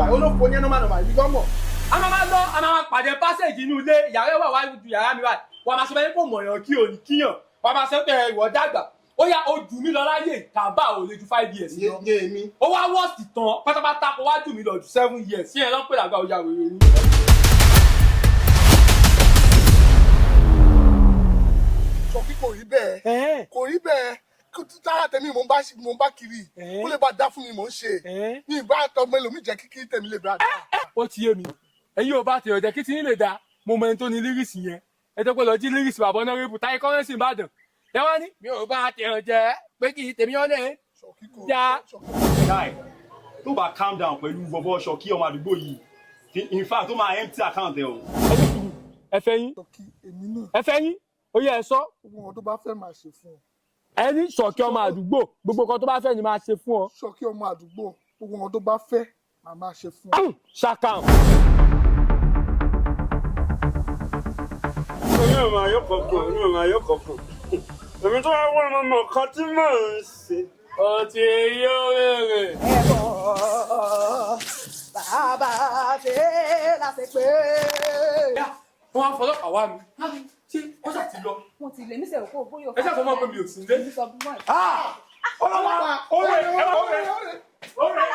báyìí olófo ní ẹnu máa yí gbọ́mọ̀. A máa lọ a máa pàdé pásẹ̀jì inú ilé yàrá wà wá ju yàrá mi báyìí wà máa sọ fẹ́ kó mọ̀yàn kí o ní kíyàn wà máa sọ pé ìwọ dàgbà ó yá o jù mí lọ láyé kàbá ò lè ju 5 years lọ. Ó wá wọ́ọ̀sì tán pátápátá kó wá jù mí lọ ju 7 years sí ẹ̀ lọ́n pè lágbà ó yà wèrè ni. Shoki kò rí bẹ́ẹ̀ kò rí bẹ́ẹ̀ tára tèmi mò ń bá kiri kó lè bá dá fún mi mò ń ṣe ní ìbá àtọmọ ẹlòmíì jẹ́ kíkí tèmi lè bá dá. Ó ti yé mi ẹ̀yin ò bá tẹ̀yọ̀ jẹ́ kí tí yín lè dá mo mọ ẹni tó ní lírísì yẹn ẹ jẹ́ pé lọ jí lírísì bàbá ọ̀nà rẹ́bù táyé kọ́rẹ́nsì Ìbàdàn ẹ wá ní mi ò bá tẹ̀yọ̀ jẹ́ pé kí tèmi ọ̀ lè já. Guy, tó bá calm down pẹ̀lú bọ̀bọ̀ Shoki ọmọ àdúgbò yìí in fact tó máa empty account ẹ o. Ẹ fẹ́ yín ẹ fẹ́ yín ó yẹ ẹ sọ. Gbogbo wọn tó bá fẹ́ máa ṣe fún ọ. Ẹni Shoki ọmọ àdúgbò gbogbo kan tó bá fẹ́ ni máa ṣe fún ọ. Shoki ọmọ àdúgbò gbogbo wọn tó bá fẹ́ máa ṣe fún ọ. Ṣàkàm. Oyún ọmọ ayọ́ kọ̀ọ̀kan. Èmi tó wá wọ́n ọmọ kan tí mò ń ṣe. Ó ti yó rere. Bàbá ṣe láti pé. Wọ́n á fọlọ́pàá wá mi. Ṣé wọ́n ṣàti lọ? Wọ́n ti lè mí sẹ̀rọ̀ kó bóyá. Ẹ ṣàkóso mọ́ pé mi ò sí nílé. Ọlọ́pàá! Ọlọ́pàá! Ó rẹ̀!